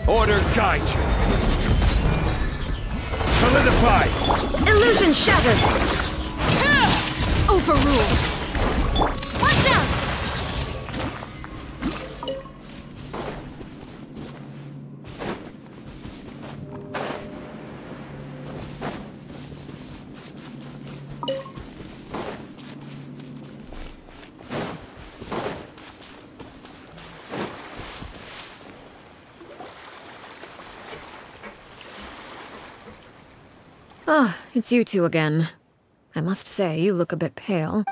Order guide you. Solidify. Illusion shattered. Overruled. Watch out! Ah, it's you two again. I must say, you look a bit pale.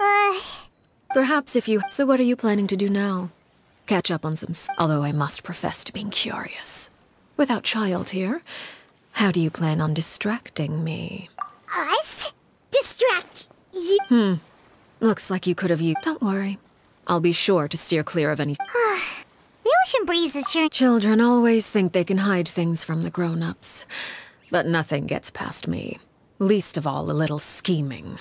Perhaps if you... So what are you planning to do now? Catch up on some... Although I must profess to being curious. Without child here, how do you plan on distracting me? Us? Distract you? Looks like you could have used... Don't worry. I'll be sure to steer clear of any... The ocean breeze is sure... Children always think they can hide things from the grown-ups. But nothing gets past me. Least of all, a little scheming.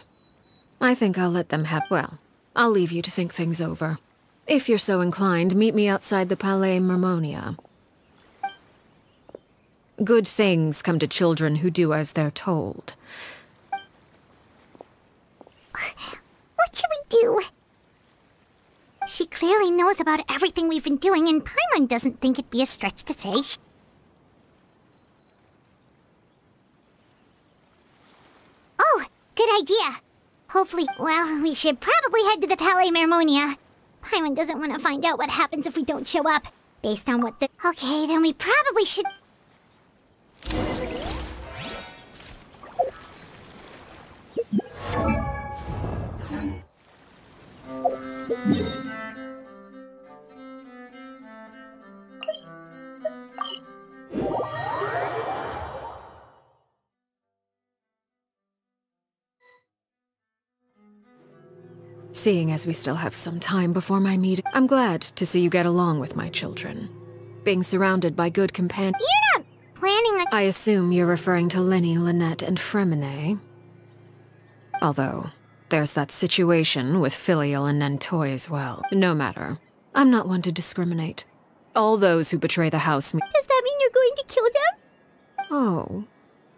I think I'll let them have... Well, I'll leave you to think things over. If you're so inclined, meet me outside the Palais Mermonia. Good things come to children who do as they're told. What should we do? She clearly knows about everything we've been doing, and Paimon doesn't think it'd be a stretch to say Oh, good idea. Hopefully, well, we should probably head to the Palais Mermonia. Paimon doesn't want to find out what happens if we don't show up. Based on what the... Okay, then we probably should... Seeing as we still have some time before my meeting, I'm glad to see you get along with my children. Being surrounded by good companions... You're not planning on... I assume you're referring to Lenny, Lynette, and Fremine. Although, there's that situation with Filial and Nentoy as well. No matter. I'm not one to discriminate. All those who betray the house... Does that mean you're going to kill them? Oh.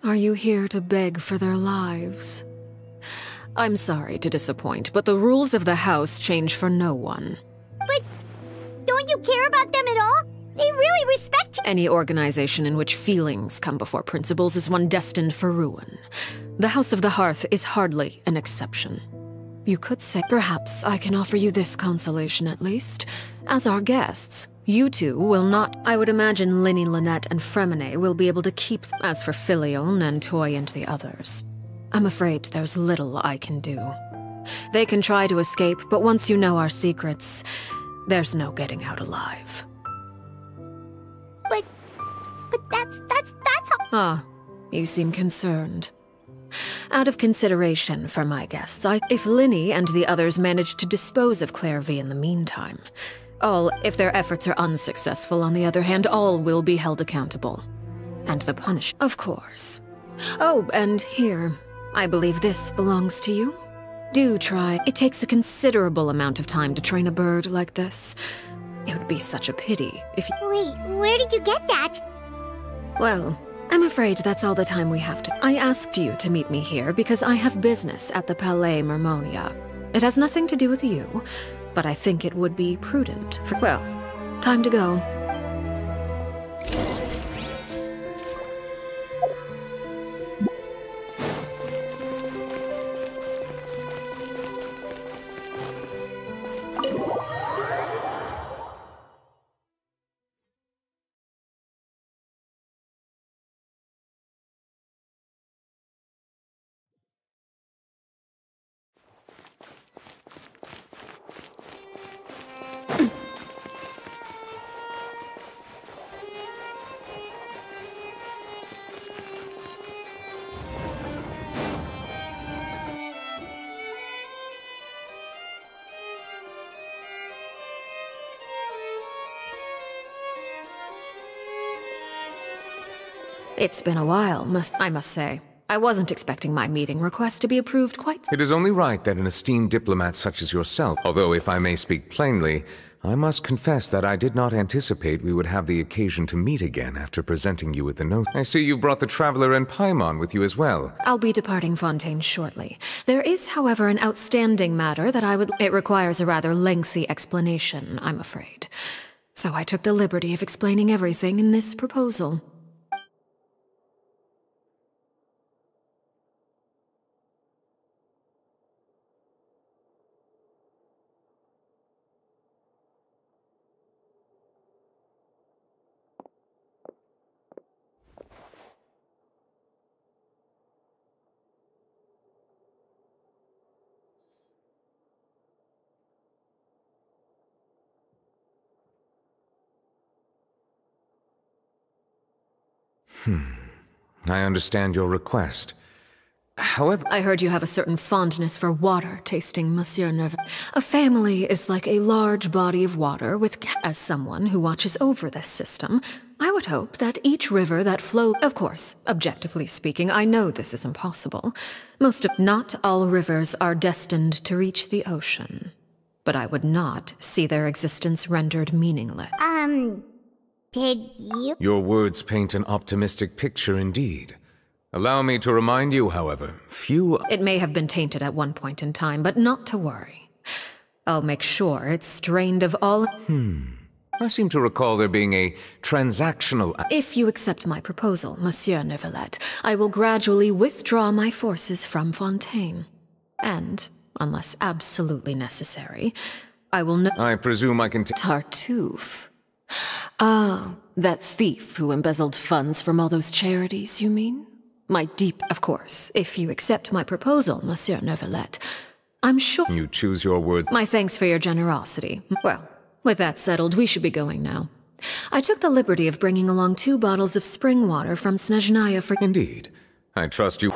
Are you here to beg for their lives? I'm sorry to disappoint, but the rules of the house change for no one. But don't you care about them at all? They really respect you. Any organization in which feelings come before principles is one destined for ruin. The House of the Hearth is hardly an exception. You could say, perhaps I can offer you this consolation at least. As our guests, you two will not... I would imagine Linny, Lynette, and Fremine will be able to keep... As for Filial, Nentoy, and the others, I'm afraid there's little I can do. They can try to escape, but once you know our secrets, there's no getting out alive. But that's all. Ah, you seem concerned. Out of consideration for my guests, if Linny and the others manage to dispose of Claire V in the meantime, if their efforts are unsuccessful, on the other hand, all will be held accountable. And the punishment, of course. Oh, and here, I believe this belongs to you. Do try. It takes a considerable amount of time to train a bird like this. It would be such a pity if you— Wait, where did you get that? Well, I'm afraid that's all the time we have to— I asked you to meet me here because I have business at the Palais Mermonia. It has nothing to do with you, but I think it would be prudent for— Well, time to go. It's been a while, I must say. I wasn't expecting my meeting request to be approved quite— It is only right that an esteemed diplomat such as yourself, although if I may speak plainly, I must confess that I did not anticipate we would have the occasion to meet again after presenting you with the note. I see you brought the Traveler and Paimon with you as well. I'll be departing Fontaine shortly. There is, however, an outstanding matter that I would— It requires a rather lengthy explanation, I'm afraid. So I took the liberty of explaining everything in this proposal. I understand your request. However— I heard you have a certain fondness for water tasting, Monsieur Nerve. A family is like a large body of water with— As someone who watches over this system, I would hope that each river that flows— Of course, objectively speaking, I know this is impossible. Not all rivers are destined to reach the ocean. But I would not see their existence rendered meaningless. Did you— Your words paint an optimistic picture indeed. Allow me to remind you, however, few— It may have been tainted at one point in time, but not to worry. I'll make sure it's strained of all— I seem to recall there being a transactional— If you accept my proposal, Monsieur Neuvillette, I will gradually withdraw my forces from Fontaine. And, unless absolutely necessary, I will— I presume I can— Tartuffe. Ah, that thief who embezzled funds from all those charities, you mean? My deep— Of course, if you accept my proposal, Monsieur Neuvillette, I'm sure— You choose your words— My thanks for your generosity. Well, with that settled, we should be going now. I took the liberty of bringing along 2 bottles of spring water from Snezhnaya for— Indeed. I trust you—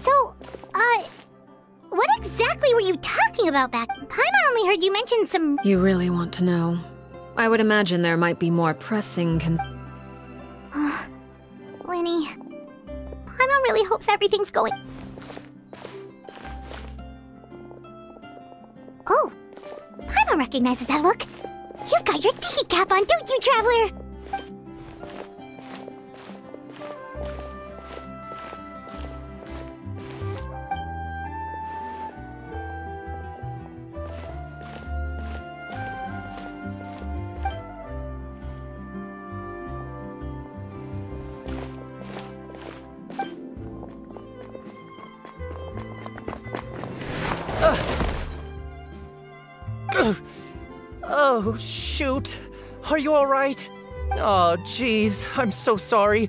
So, what exactly were you talking about back? Paimon only heard you mention some— You really want to know? I would imagine there might be more pressing Winnie, Paimon really hopes everything's going— Oh, Paimon recognizes that look. You've got your thinking cap on, don't you, Traveler? Oh, shoot. Are you alright? Oh, jeez, I'm so sorry.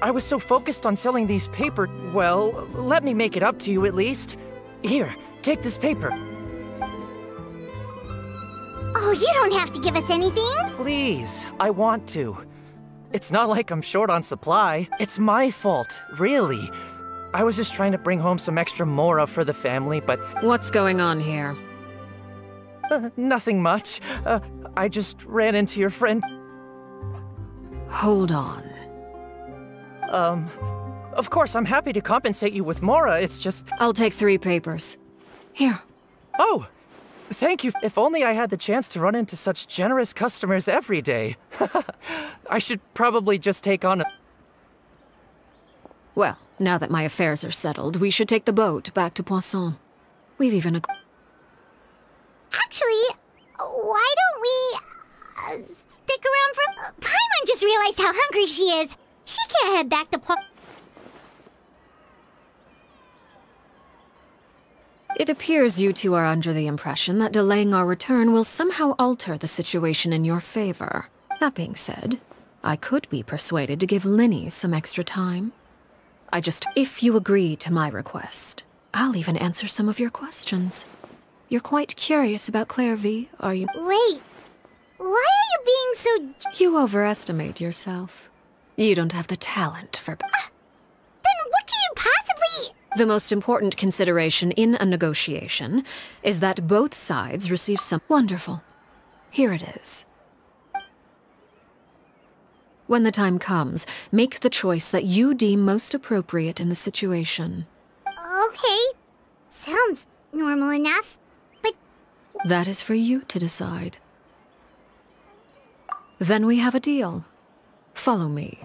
I was so focused on selling these paper— Well, let me make it up to you at least. Here, take this paper. Oh, you don't have to give us anything. Please, I want to. It's not like I'm short on supply. It's my fault, really. I was just trying to bring home some extra mora for the family, but... What's going on here? Nothing much. I just ran into your friend. Hold on. Of course, I'm happy to compensate you with mora, it's just... I'll take 3 papers. Here. Oh! Thank you. If only I had the chance to run into such generous customers every day. I should probably just take on a... Well, now that my affairs are settled, we should take the boat back to Poisson. We've even... Actually, why don't we stick around for... Paimon just realized how hungry she is. She can't head back to It appears you two are under the impression that delaying our return will somehow alter the situation in your favor. That being said, I could be persuaded to give Linny some extra time. If you agree to my request, I'll even answer some of your questions. You're quite curious about Claire V, are you? Wait, why are you being so... You overestimate yourself. You don't have the talent for... Then what can you possibly... The most important consideration in a negotiation is that both sides receive some... Wonderful. Here it is. When the time comes, make the choice that you deem most appropriate in the situation. Okay. Sounds normal enough, but... That is for you to decide. Then we have a deal. Follow me.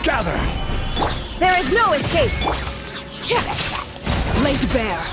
Gather! There is no escape! Laid bare!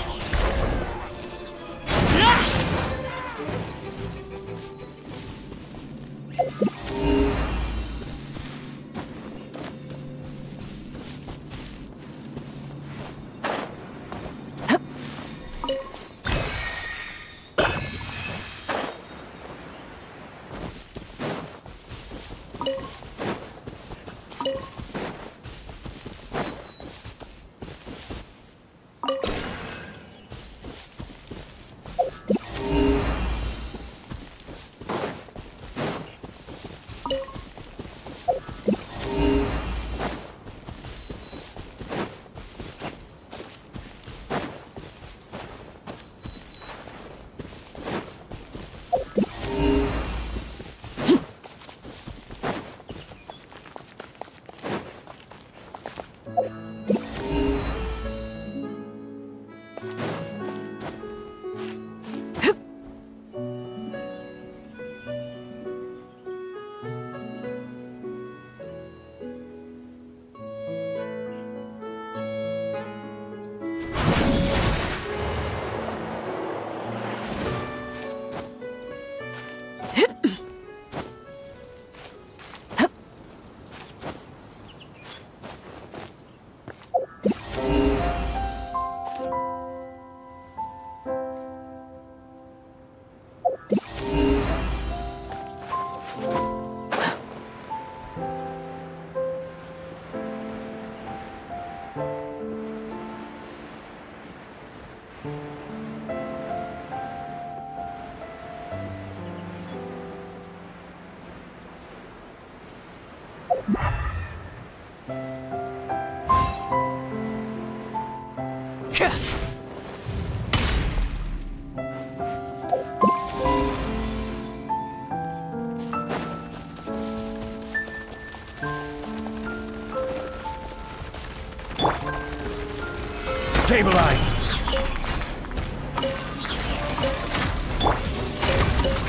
Stabilize!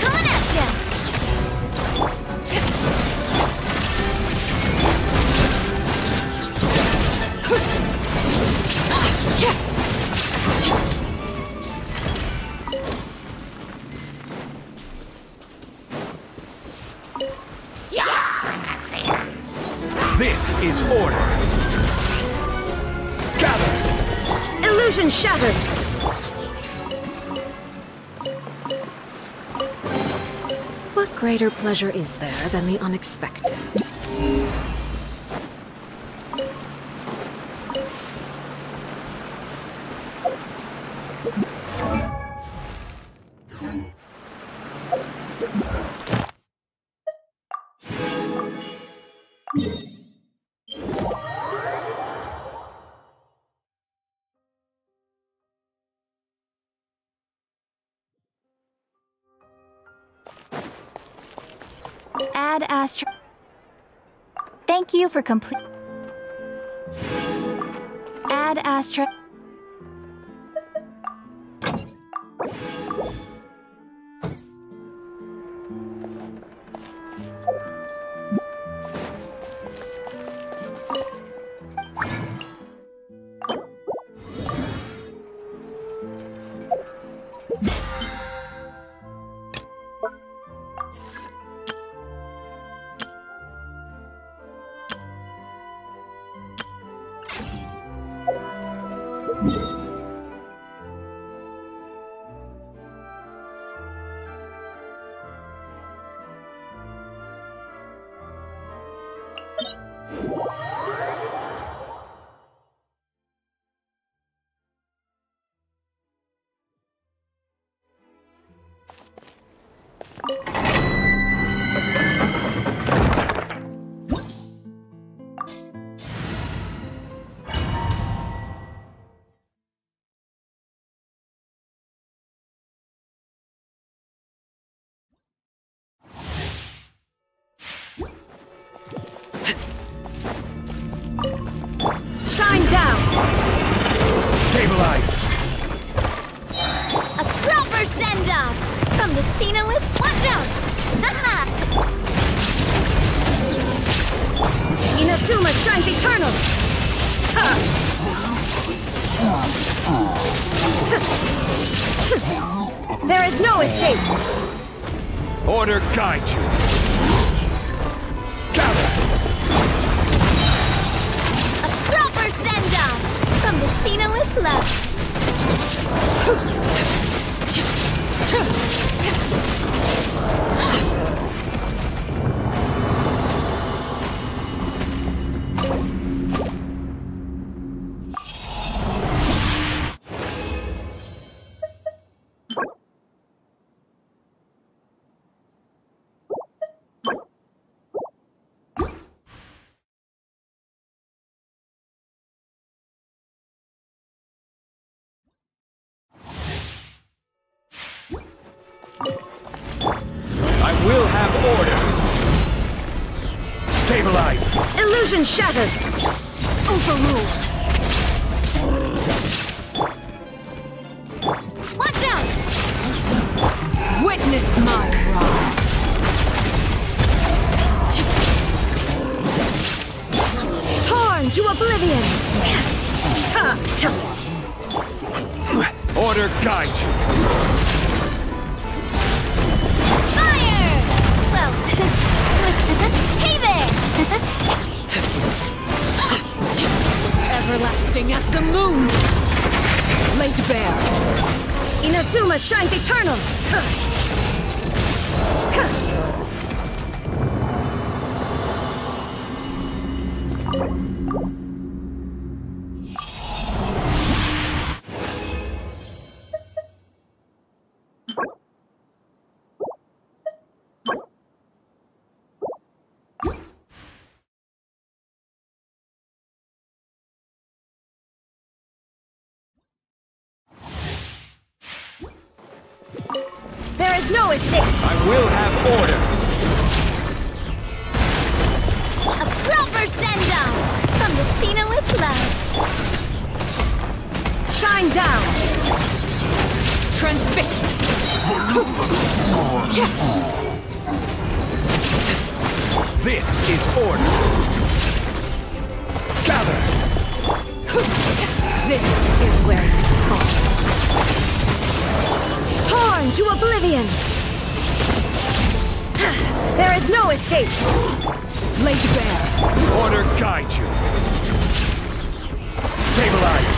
Coming at ya! This is order! Gather! Illusion shattered! What greater pleasure is there than the unexpected? Add Astro. Thank you for complete. Add Astro. Shine down! Stabilize! A proper send-off! From the Spina with... Watch out! Haha! Inazuma shines eternal! There is no escape! Order guide you! Gather! A proper send-off! From the Spina with love! I will have order! Stabilize! Illusion shattered! Overruled! Watch out! Witness my rise! Torn to oblivion! Order guide you! Fire! Well, hey there! Everlasting as the moon! Laid bare! Inazuma shines eternal! is no escape! I will have order. A proper send-off from the Spina with love. Shine down! Transfixed! This is order. Gather. This is where you fall. Torn to oblivion! There is no escape! Laid bare. Order guide you. Stabilize.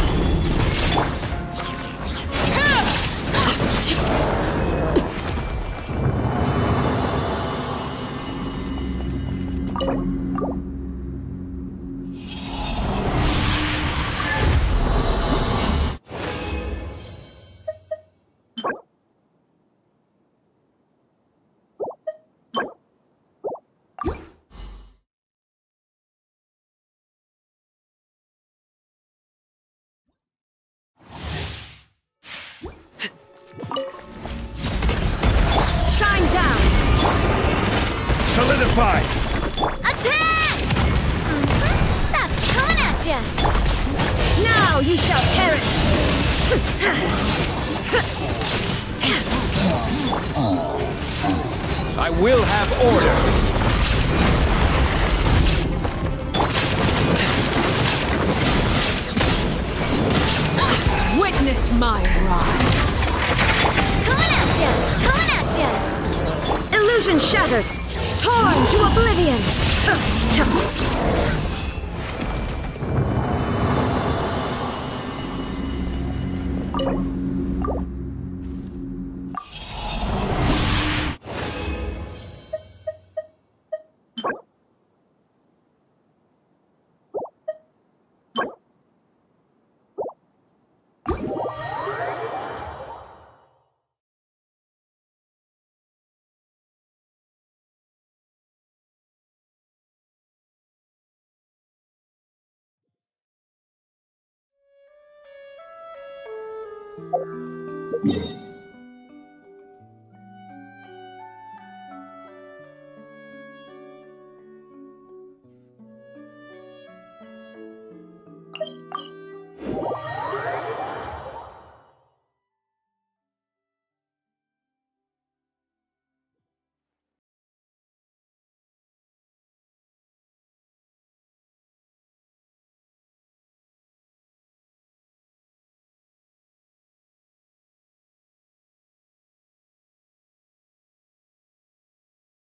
Shine down! Solidify. Attack! That's coming at ya! Now you shall perish! I will have order. Witness my rise. Coming at ya! Coming at ya! Illusion shattered! Torn to oblivion!